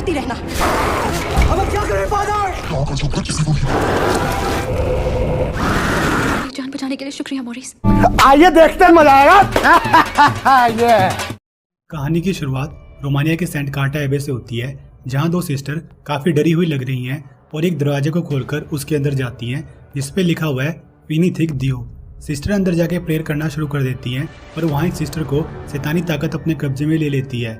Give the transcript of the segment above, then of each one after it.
देखती रहना। अब क्या करें फादर? जान बचाने के लिए शुक्रिया मॉरिस। आइए देखते हैं, मजा आएगा। ये कहानी की शुरुआत रोमानिया के सेंट कार्टा एबे से होती है, जहां दो सिस्टर काफी डरी हुई लग रही हैं और एक दरवाजे को खोलकर उसके अंदर जाती हैं, जिस पे लिखा हुआ है फिनी थिक दियो। सिस्टर अंदर जाके प्रेयर करना शुरू कर देती हैं, पर वहां एक सिस्टर को शैतानी ताकत अपने कब्जे में ले लेती है।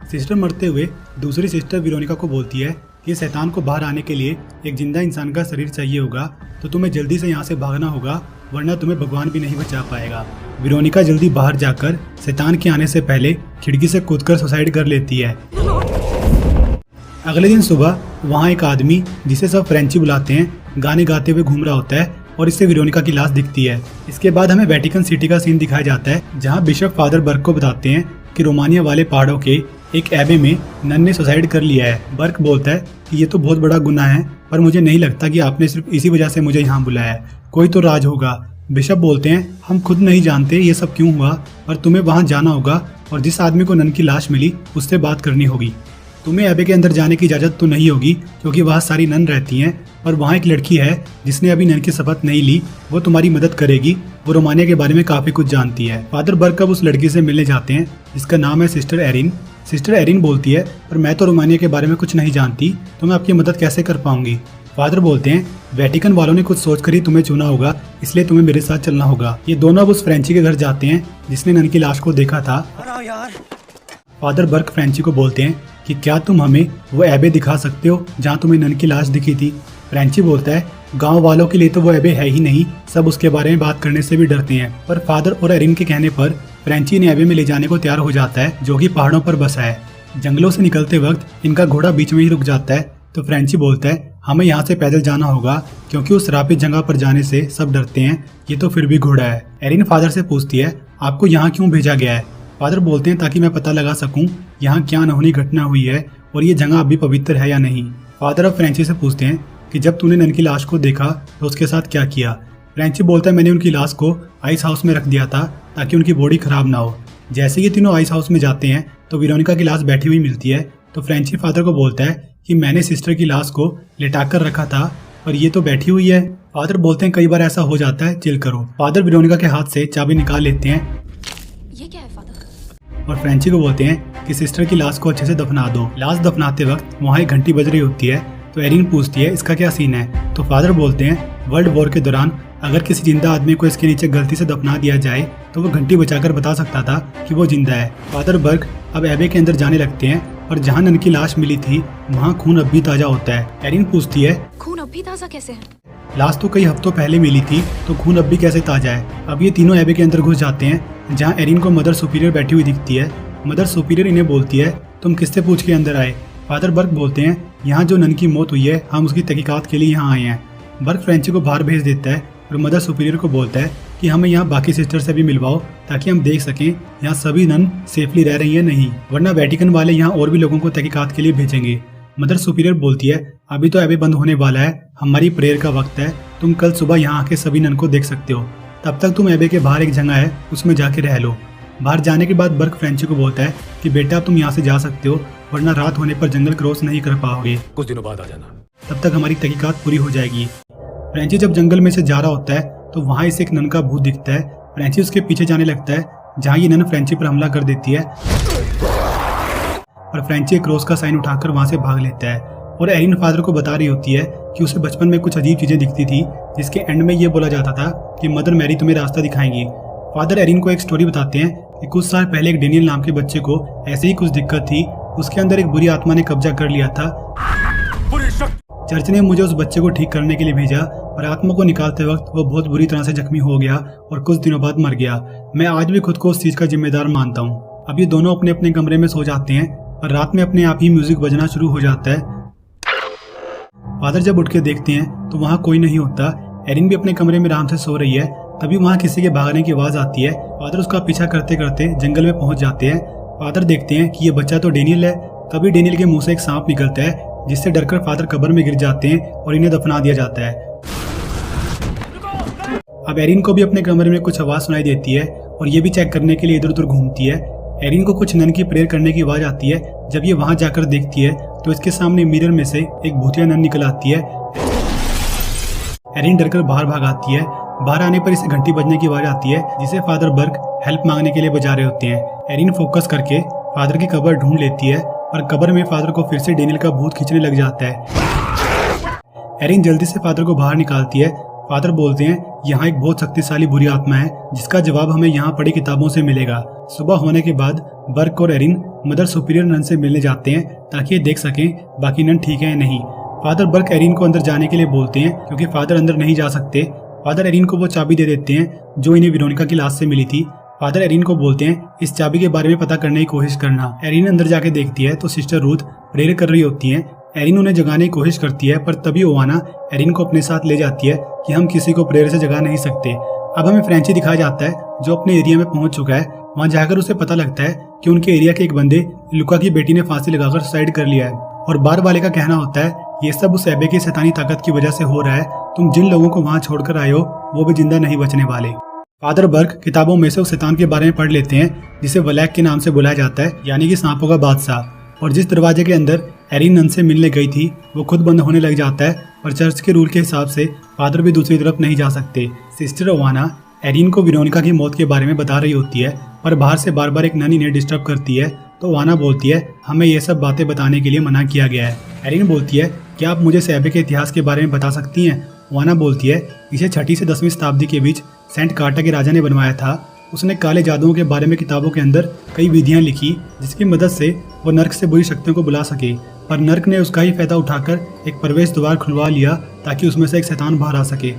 सिस्टर मरते हुए दूसरी सिस्टर वेरोनिका को बोलती है कि शैतान को बाहर आने के लिए एक जिंदा इंसान का शरीर चाहिए होगा, तो तुम्हें जल्दी से यहाँ से भागना होगा, वरना तुम्हें भगवान भी नहीं बचा पाएगा। वेरोनिका जल्दी बाहर जाकर शैतान के आने से पहले खिड़की से कूदकर सुसाइड कर लेती है। अगले दिन सुबह वहाँ एक आदमी, जिसे सब फ्रेंची बुलाते हैं, गाने गाते हुए घूम रहा होता है और इससे वेरोनिका की लाश दिखती है। इसके बाद हमें वेटिकन सिटी का सीन दिखाया जाता है, जहाँ बिशप फादर बर्क को बताते हैं कि रोमानिया वाले पहाड़ों के एक एबे में नन ने सुसाइड कर लिया है। बर्क बोलता है कि ये तो बहुत बड़ा गुनाह है, पर मुझे नहीं लगता कि आपने सिर्फ इसी वजह से मुझे यहाँ बुलाया है, कोई तो राज होगा। बिशप बोलते हैं हम खुद नहीं जानते ये सब क्यों हुआ, पर तुम्हें वहाँ जाना होगा और जिस आदमी को नन की लाश मिली उससे बात करनी होगी। तुम्हें एबे के अंदर जाने की इजाज़त तो नहीं होगी क्योंकि वहाँ सारी नन रहती हैं, पर वहाँ एक लड़की है जिसने अभी नन की शपथ नहीं ली, वो तुम्हारी मदद करेगी। वो रोमानिया के बारे में काफ़ी कुछ जानती है। फादर बर्क अब उस लड़की से मिलने जाते हैं जिसका नाम है सिस्टर एरिन। सिस्टर एरिन बोलती है पर मैं तो रोमानिया के बारे में कुछ नहीं जानती, तो मैं आपकी मदद कैसे कर पाऊंगी। फादर बोलते हैं वेटिकन वालों ने कुछ सोचकर ही तुम्हें चुना होगा, इसलिए तुम्हें मेरे साथ चलना होगा। ये दोनों अब उस फ्रेंची के घर जाते हैं जिसने नन की लाश को देखा था। फादर बर्क फ्रेंची को बोलते हैं कि क्या तुम हमें वो एबे दिखा सकते हो जहाँ तुम्हें नन की लाश दिखी थी। फ्रेंची बोलता है गांव वालों के लिए तो वो एबे है ही नहीं, सब उसके बारे में बात करने से भी डरते हैं। पर फादर और एरिन के कहने पर फ्रेंची ने एबे में ले जाने को तैयार हो जाता है, जो कि पहाड़ों पर बसा है। जंगलों से निकलते वक्त इनका घोड़ा बीच में ही रुक जाता है, तो फ्रेंची बोलता है हमें यहाँ से पैदल जाना होगा क्योंकि उस रापिद जगह पर जाने से सब डरते हैं, ये तो फिर भी घोड़ा है। एरिन फादर से पूछती है आपको यहाँ क्यों भेजा गया है। फादर बोलते हैं ताकि मैं पता लगा सकूं यहाँ क्या अनहोनी घटना हुई है और ये जगह अभी पवित्र है या नहीं। फादर अब फ्रेंची से पूछते हैं कि जब तूने नन की लाश को देखा तो उसके साथ क्या किया। फ्रेंची बोलता है मैंने उनकी लाश को आइस हाउस में रख दिया था ताकि उनकी बॉडी खराब ना हो। जैसे ये तीनों आइस हाउस में जाते हैं तो वेरोनिका की लाश बैठी हुई मिलती है, तो फ्रेंची फादर को बोलता है कि मैंने सिस्टर की लाश को लिटाकर रखा था पर ये तो बैठी हुई है। फादर बोलते हैं कई बार ऐसा हो जाता है, चिल करो। फादर वेरोनिका के हाथ से चाबी निकाल लेते हैं ये क्या है फादर? और फ्रेंची को बोलते हैं कि सिस्टर की लाश को अच्छे से दफना दो। लाश दफनाते वक्त वहाँ एक घंटी बज रही होती है, तो एरिन पूछती है इसका क्या सीन है। तो फादर बोलते हैं वर्ल्ड वॉर के दौरान अगर किसी जिंदा आदमी को इसके नीचे गलती से दफना दिया जाए तो वो घंटी बचाकर बता सकता था कि वो जिंदा है। फादर बर्क अब एबे के अंदर जाने लगते हैं और जहाँ नन की लाश मिली थी वहाँ खून अब भी ताजा होता है। एरिन पूछती है खून अब भी ताजा कैसे है? लाश तो कई हफ्तों पहले मिली थी, तो खून अब भी कैसे ताजा है। अब ये तीनों एबे के अंदर घुस जाते हैं, जहाँ एरिन को मदर सुपीरियर बैठी हुई दिखती है। मदर सुपीरियर इन्हें बोलती है तुम किससे पूछ के अंदर आए। फादर बर्क बोलते हैं यहाँ जो नन की मौत हुई है हम उसकी तहकीकात के लिए यहाँ आए हैं। बर्क फ्रेंची को बाहर भेज देता है और मदर सुपीरियर को बोलता है कि हमें यहाँ बाकी सिस्टर से भी मिलवाओ ताकि हम देख सकें यहाँ सभी नन सेफली रह रही है नहीं, वरना वेटिकन वाले यहाँ और भी लोगों को तहकीकात के लिए भेजेंगे। मदर सुपीरियर बोलती है अभी तो एबे बंद होने वाला है, हमारी प्रेयर का वक्त है, तुम कल सुबह यहाँ आके सभी नन को देख सकते हो, तब तक तुम एबे के बाहर एक जगह है उसमें जाके रह लो। बाहर जाने के बाद बर्क फ्रेंची को बोलता है कि बेटा तुम यहाँ से जा सकते हो, वरना रात होने पर जंगल क्रॉस नहीं कर पाओगे, कुछ दिनों बाद आ जाना, तब तक हमारी तहकीकात पूरी हो जाएगी। फ्रेंची जब जंगल में से जा रहा होता है तो वहाँ इसे एक नन का भूत दिखता है। फ्रेंची उसके पीछे जाने लगता है, जहाँ ये नन फ्रेंची पर हमला कर देती है और फ्रेंची एक क्रॉस का साइन उठाकर वहाँ से भाग लेता है। और एरिन फादर को बता रही होती है कि उसे बचपन में कुछ अजीब चीजें दिखती थी, जिसके एंड में ये बोला जाता था कि मदर मैरी तुम्हें रास्ता दिखाएंगी। फादर एरिन को एक स्टोरी बताते हैं कि कुछ साल पहले एक डेनियल नाम के बच्चे को ऐसे ही कुछ दिक्कत थी, उसके अंदर एक बुरी आत्मा ने कब्जा कर लिया था। चर्च ने मुझे उस बच्चे को ठीक करने के लिए भेजा और आत्मा को निकालते वक्त वो बहुत बुरी तरह से जख्मी हो गया और कुछ दिनों बाद मर गया। मैं आज भी खुद को उस चीज का जिम्मेदार मानता हूँ। अब ये दोनों अपने अपने कमरे में सो जाते हैं और रात में अपने आप ही म्यूजिक बजना शुरू हो जाता है। फादर जब उठ के देखते हैं तो वहाँ कोई नहीं होता। एरिन भी अपने कमरे में आराम से सो रही है, तभी वहाँ किसी के भागने की आवाज आती है। फादर उसका पीछा करते करते जंगल में पहुंच जाते हैं। फादर देखते हैं कि ये बच्चा तो डेनियल है। तभी डेनियल के मुंह से एक सांप निकलता है, जिससे डरकर फादर कब्र में गिर जाते हैं और इन्हें दफना दिया जाता है। अब एरिन को भी अपने कमरे में कुछ आवाज सुनाई देती है और ये भी चेक करने के लिए इधर उधर घूमती है। एरिन को कुछ नन की प्रेयर करने की आवाज आती है। जब ये वहां जाकर देखती है तो इसके सामने मिरर में से एक भूतिया नन निकल आती है। एरिन डरकर बाहर भाग आती है। बाहर आने पर इसे घंटी बजने की आवाज आती है, जिसे फादर बर्क हेल्प मांगने के लिए बजा रहे होते हैं। एरिन फोकस करके फादर की कब्र ढूंढ लेती है, पर कब्र में फादर को फिर से डेनियल का भूत खींचने लग जाता है। एरिन जल्दी से फादर को बाहर निकालती है। फादर बोलते हैं यहाँ एक बहुत शक्तिशाली बुरी आत्मा है, जिसका जवाब हमें यहाँ पढ़ी किताबों से मिलेगा। सुबह होने के बाद बर्क और एरिन मदर सुपीरियर नन से मिलने जाते हैं, ताकि ये देख सकें बाकी नन ठीक है या नहीं। फादर बर्क एरिन को अंदर जाने के लिए बोलते हैं, क्योंकि फादर अंदर नहीं जा सकते। फादर एरिन को वो चाबी दे देते हैं जो इन्हें वेरोनिका की लाश से मिली थी। फादर एरिन को बोलते हैं इस चाबी के बारे में पता करने की कोशिश करना। एरिन अंदर जाके देखती है तो सिस्टर रूथ प्रेयर कर रही होती हैं। एरिन उन्हें जगाने की कोशिश करती है, पर तभी ओवाना एरिन को अपने साथ ले जाती है कि हम किसी को प्रेयर से जगा नहीं सकते। अब हमें फ्रेंची दिखाया जाता है, जो अपने एरिया में पहुंच चुका है। वहां जाकर उसे पता लगता है कि उनके एरिया के एक बंदे लुका की बेटी ने फांसी लगाकर सुसाइड कर लिया है, और बार वाले का कहना होता है ये सब उस एबे की शैतानी ताकत की वजह से हो रहा है। तुम जिन लोगों को वहां छोड़कर आए हो वो भी जिंदा नहीं बचने वाले। फादर बर्क किताबों में से उस शैतान के बारे में पढ़ लेते हैं, जिसे वलैक के नाम से बुलाया जाता है, यानी कि सांपों का बादशाह। और जिस दरवाजे के अंदर एरिन नन से मिलने गई थी वो खुद बंद होने लग जाता है, और चर्च के रूल के हिसाब से फादर भी दूसरी तरफ नहीं जा सकते। सिस्टर ओवाना एरिन को वेरोनिका की मौत के बारे में बता रही होती है, पर बाहर से बार बार एक नन इन्हें डिस्टर्ब करती है। तो ओवाना बोलती है हमें ये सब बातें बताने के लिए मना किया गया है। एरिन बोलती है क्या आप मुझे सैबे के इतिहास के बारे में बता सकती हैं। ओवाना बोलती है इसे 6वीं से 10वीं शताब्दी के बीच सेंट कार्टा के राजा ने बनवाया था। उसने काले जादुओं के बारे में किताबों के अंदर कई विधियां लिखी, जिसकी मदद से वो नर्क से बुरी शक्तियों को बुला सके, पर नर्क ने उसका ही फायदा उठाकर एक प्रवेश द्वार खुलवा लिया ताकि उसमें से एक शैतान बाहर आ सके।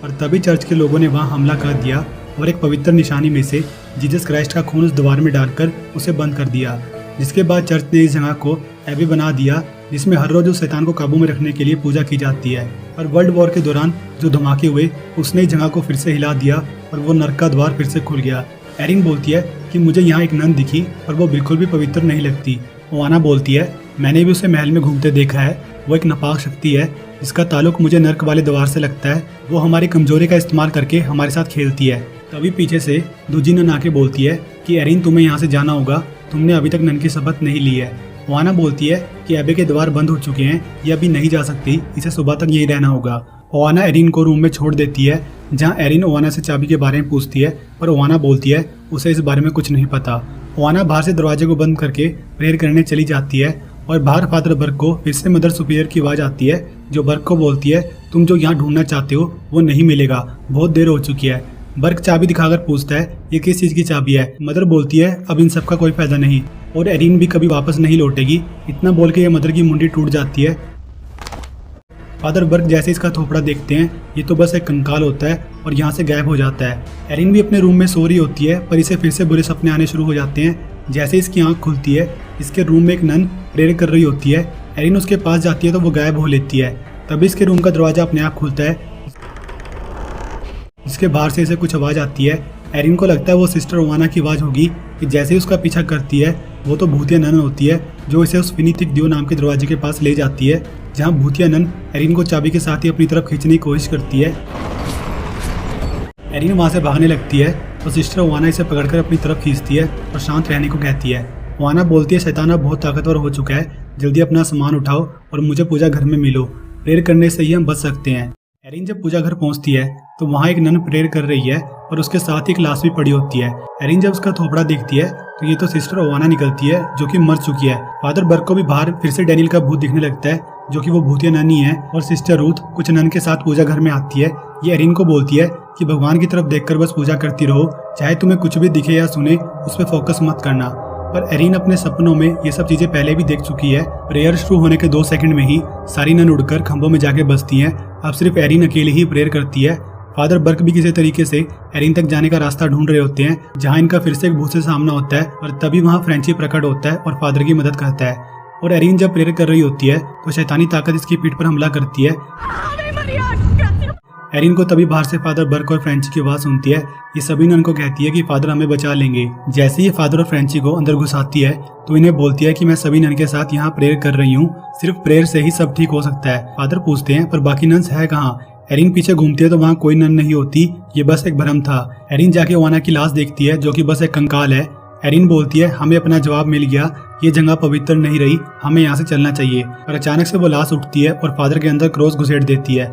और तभी चर्च के लोगों ने वहां हमला कर दिया और एक पवित्र निशानी में से जीसस क्राइस्ट का खून उस द्वार में डालकर उसे बंद कर दिया। जिसके बाद चर्च ने इस जगह को एबे बना दिया, जिसमें हर रोज उस शैतान को काबू में रखने के लिए पूजा की जाती है। और वर्ल्ड वॉर के दौरान जो धमाके हुए उसने इस जगह को फिर से हिला दिया और वो नर्क का द्वार फिर से खुल गया। एरिन बोलती है कि मुझे यहाँ एक नन दिखी और वो बिल्कुल भी पवित्र नहीं लगती। ओवाना बोलती है मैंने भी उसे महल में घूमते देखा है, वो एक नापाक शक्ति है जिसका ताल्लुक मुझे नर्क वाले द्वार से लगता है। वो हमारी कमजोरी का इस्तेमाल करके हमारे साथ खेलती है। तभी पीछे से दूजी नन आके बोलती है कि एरिन तुम्हें यहाँ से जाना होगा, तुमने अभी तक नन की शपथ नहीं ली है। ओवाना बोलती है कि एबे के द्वार बंद हो चुके हैं, ये अभी नहीं जा सकती, इसे सुबह तक यही रहना होगा। ओवाना एरिन को रूम में छोड़ देती है, जहाँ एरिन ओवाना से चाबी के बारे में पूछती है, पर ओवाना बोलती है उसे इस बारे में कुछ नहीं पता। ओवाना बाहर से दरवाजे को बंद करके प्रेयर करने चली जाती है, और बाहर फादर बर्क को फिर से मदर सुपीरियर की आवाज आती है, जो बर्क को बोलती है तुम जो यहाँ ढूंढना चाहते हो वो नहीं मिलेगा, बहुत देर हो चुकी है। बर्क चाबी दिखाकर पूछता है ये किस चीज की चाबी है। मदर बोलती है अब इन सब का कोई फायदा नहीं, और एरिन भी कभी वापस नहीं लौटेगी। इतना बोल के ये मदर की मुंडी टूट जाती है। फादर बर्क जैसे इसका थोपड़ा देखते हैं ये तो बस एक कंकाल होता है और यहाँ से गायब हो जाता है। एरिन भी अपने रूम में सो रही होती है, पर इसे फिर से बुरे सपने आने शुरू हो जाते हैं। जैसे इसकी आंख खुलती है इसके रूम में एक नन प्रेयर कर रही होती है। एरिन उसके पास जाती है तो वो गायब हो लेती है। तभी इसके रूम का दरवाजा अपने आप खुलता है, जिसके बाहर से इसे कुछ आवाज आती है। एरिन को लगता है वो सिस्टर ओवाना की आवाज होगी, कि जैसे ही उसका पीछा करती है वो तो भूतिया नन होती है, जो इसे उस फिनीथिक दियो नाम के दरवाजे के पास ले जाती है, जहाँ भूतिया नन एरिन को चाबी के साथ ही अपनी तरफ खींचने की कोशिश करती है। एरिन वहाँ से भागने लगती है तो सिस्टर ओवाना इसे पकड़कर अपनी तरफ खींचती है और शांत रहने को कहती है। ओवाना बोलती है शैतान अब बहुत ताकतवर हो चुका है, जल्दी अपना सामान उठाओ और मुझे पूजा घर में मिलो, प्रेयर करने से ही हम बच सकते हैं। एरिन जब पूजा घर पहुंचती है तो वहाँ एक नन प्रेयर कर रही है और उसके साथ ही एक लाश भी पड़ी होती है। एरिन जब उसका थोपड़ा देखती है तो ये तो सिस्टर ओवाना निकलती है, जो कि मर चुकी है। फादर बर्क को भी बाहर फिर से डेनियल का भूत दिखने लगता है, जो कि वो भूतिया ननी है, और सिस्टर रूथ कुछ नन के साथ पूजा घर में आती है। ये एरिन को बोलती है कि भगवान की तरफ देखकर बस पूजा करती रहो, चाहे तुम्हें कुछ भी दिखे या सुने उस पर फोकस मत करना। पर एरिन अपने सपनों में ये सब चीजें पहले भी देख चुकी है। प्रेयर शुरू होने के 2 सेकंड में ही सारी नन उड़कर खंभों में जाके बसती हैं। अब सिर्फ एरिन अकेले ही प्रेयर करती है। फादर बर्क भी किसी तरीके से एरिन तक जाने का रास्ता ढूंढ रहे होते हैं, जहाँ इनका फिर से एक भूत से सामना होता है, और तभी वहाँ फ्रेंची प्रकट होता है और फादर की मदद करता है। और एरिन जब प्रेयर कर रही होती है तो शैतानी ताकत इसकी पीठ पर हमला करती है। एरिन को तभी बाहर से फादर बर्क और फ्रेंची की आवाज सुनती है। ये सभी नन को कहती है कि फादर हमें बचा लेंगे। जैसे ही फादर और फ्रेंची को अंदर घुसाती है तो इन्हें बोलती है कि मैं सभी नन के साथ यहाँ प्रेयर कर रही हूँ, सिर्फ प्रेयर से ही सब ठीक हो सकता है। फादर पूछते हैं पर बाकी नन्स है कहाँ। एरिन पीछे घूमती है तो वहाँ कोई नन नहीं होती, ये बस एक भ्रम था। एरिन जाके ओवाना की लाश देखती है, जो कि बस एक कंकाल है। एरिन बोलती है हमें अपना जवाब मिल गया, ये जगह पवित्र नहीं रही, हमें यहाँ से चलना चाहिए। और अचानक से वो लाश उठती है और फादर के अंदर क्रॉस घुसेड़ देती है।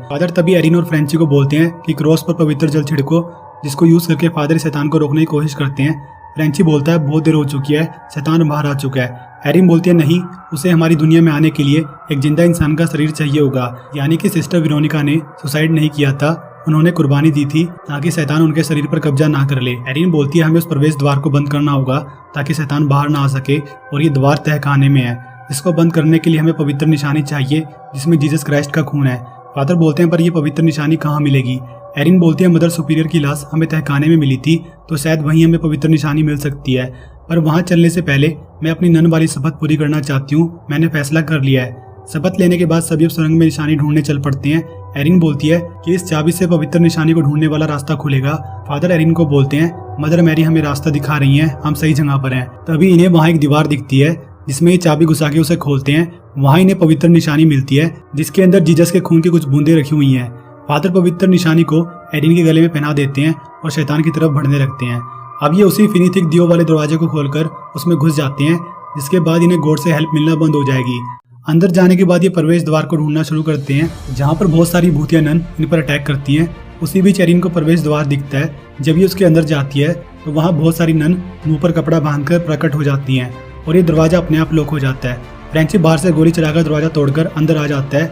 फादर तभी एरिन और फ्रेंची को बोलते हैं कि क्रॉस पर पवित्र जल छिड़को, जिसको यूज करके फादर शैतान को रोकने की कोशिश करते हैं। फ्रेंची बोलता है बहुत देर हो चुकी है, शैतान बाहर आ चुका है। एरिन बोलती है नहीं, उसे हमारी दुनिया में आने के लिए एक जिंदा इंसान का शरीर चाहिए होगा। यानी कि सिस्टर वेरोनिका ने सुसाइड नहीं किया था, उन्होंने कुर्बानी दी थी ताकि शैतान उनके शरीर पर कब्जा ना कर ले। एरिन बोलती है हमें उस प्रवेश द्वार को बंद करना होगा ताकि शैतान बाहर ना आ सके, और ये द्वार तहखाने में है। इसको बंद करने के लिए हमें पवित्र निशानी चाहिए जिसमें जीसस क्राइस्ट का खून है। फादर बोलते हैं पर यह पवित्र निशानी कहाँ मिलेगी। एरिन बोलती है मदर सुपीरियर की लाश हमें तहखाने में मिली थी, तो शायद वहीं हमें पवित्र निशानी मिल सकती है। पर वहां चलने से पहले मैं अपनी नन वाली शपथ पूरी करना चाहती हूँ। मैंने फैसला कर लिया है। शपथ लेने के बाद सभी सुरंग में निशानी ढूंढने चल पड़ते हैं। एरिन बोलती है कि इस चाबी से पवित्र निशानी को ढूंढने वाला रास्ता खुलेगा। फादर एरिन को बोलते हैं मदर मैरी हमें रास्ता दिखा रही हैं, हम सही जगह पर हैं। तभी इन्हें वहाँ एक दीवार दिखती है जिसमें ये चाबी घुसा के उसे खोलते हैं। वहाँ इन्हें पवित्र निशानी मिलती है जिसके अंदर जीसस के खून की कुछ बूंदें रखी हुई हैं। फादर पवित्र निशानी को एरिन के गले में पहना देते हैं और शैतान की तरफ बढ़ने लगते हैं। अब ये उसी फिनिथिक दियो वाले दरवाजे को खोलकर उसमें घुस जाते हैं, जिसके बाद इन्हें गॉड से हेल्प मिलना बंद हो जाएगी। अंदर जाने के बाद ये प्रवेश द्वार को ढूंढना शुरू करते हैं, जहाँ पर बहुत सारी भूतिया नन इन पर अटैक करती हैं। उसी बीच एरिन को प्रवेश द्वार दिखता है। जब ये उसके अंदर जाती है तो वहाँ बहुत सारी नन मुंह पर कपड़ा बांधकर प्रकट हो जाती हैं और ये दरवाजा अपने आप लॉक हो जाता है। फ्रेंची बाहर से गोली चलाकर दरवाजा तोड़कर अंदर आ जाता है,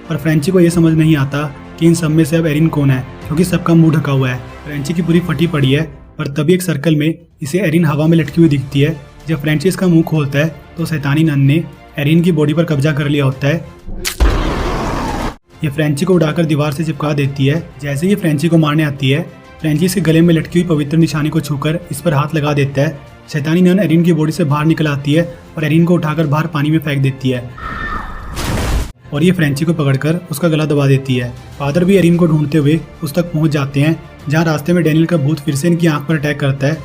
पर फ्रेंची को ये समझ नहीं आता कि इन सब में से अब एरिन कौन है, क्योंकि सबका मुंह ढका हुआ है। फ्रेंची की पूरी फटी पड़ी है, पर तभी एक सर्कल में इसे एरिन हवा में लटकी हुई दिखती है। जब फ्रेंची इसका मुंह खोलता है तो शैतानी नन ने एरिन की बॉडी पर कब्जा कर लिया होता है। ये फ्रेंची को उड़ाकर दीवार से चिपका देती है। जैसे ही फ्रेंची को मारने आती है, फ्रेंची इसके गले में लटकी हुई पवित्र निशानी को छूकर इस पर हाथ लगा देता है। शैतानी नन एरिन की बॉडी से बाहर निकल आती है और एरिन को उठाकर बाहर पानी में फेंक देती है और ये फ्रेंची को पकड़कर उसका गला दबा देती है। फादर भी एरिन को ढूंढते हुए उस तक पहुंच जाते हैं, जहां रास्ते में डैनियल का भूत फिर से इनकी आंख पर अटैक करता है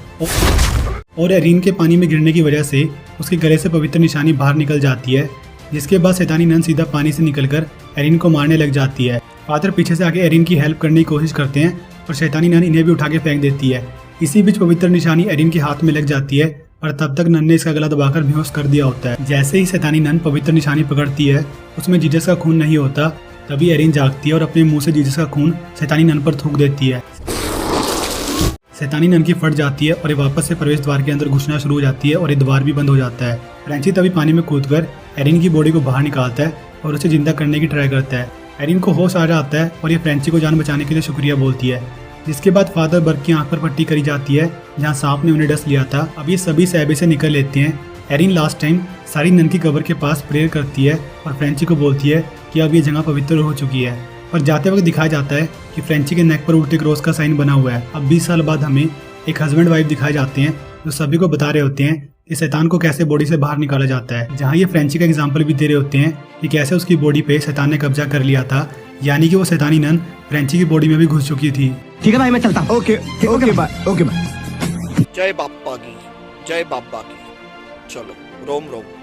और एरिन के पानी में गिरने की वजह से उसके गले से पवित्र निशानी बाहर निकल जाती है, जिसके बाद शैतानी नन सीधा पानी से निकलकर एरिन को मारने लग जाती है। फादर पीछे से आके एरिन की हेल्प करने की कोशिश करते हैं और शैतानी नन इन्हें भी उठा के फेंक देती है। इसी बीच पवित्र निशानी एरिन के हाथ में लग जाती है, पर तब तक नन ने इसका गला दबाकर बेहोश कर दिया होता है। जैसे ही शैतानी नन पवित्र निशानी पकड़ती है, उसमें जीसस का खून नहीं होता। तभी एरिन जागती है और अपने मुंह से जीसस का खून शैतानी नन पर थूक देती है। शैतानी नन की फट जाती है और ये वापस से प्रवेश द्वार के अंदर घुसना शुरू हो जाती है और ये द्वार भी बंद हो जाता है। फ्रेंची तभी पानी में कूदकर एरिन की बॉडी को बाहर निकालता है और उसे जिंदा करने की ट्राई करता है। एरिन को होश आ जाता है और ये फ्रेंची को जान बचाने के लिए शुक्रिया बोलती है, जिसके बाद फादर बर्क की आंख पर पट्टी करी जाती है जहां सांप ने उन्हें डस लिया था। अब ये सभी सैबे से निकल लेते हैं। एरिन लास्ट टाइम सारी नन की कब्र के पास प्रेयर करती है और फ्रेंची को बोलती है कि अब ये जगह पवित्र हो चुकी है। पर जाते वक्त दिखाया जाता है कि फ्रेंची के नेक पर उल्टे क्रॉस का साइन बना हुआ है। अब 20 साल बाद हमें एक हस्बैंड वाइफ दिखाए जाते हैं जो सभी को बता रहे होते हैं कि शैतान को कैसे बॉडी से बाहर निकाला जाता है, जहाँ ये फ्रेंची का एग्जाम्पल भी दे रहे होते हैं कि कैसे उसकी बॉडी पे शैतान ने कब्जा कर लिया था, यानी कि वो शैतानी नन फ्रेंची की बॉडी में भी घुस चुकी थी। ठीक है भाई, मैं चलता हूँ। Okay bye. जय बाप्पा की, जय बाप्पा की। चलो रोम रोम।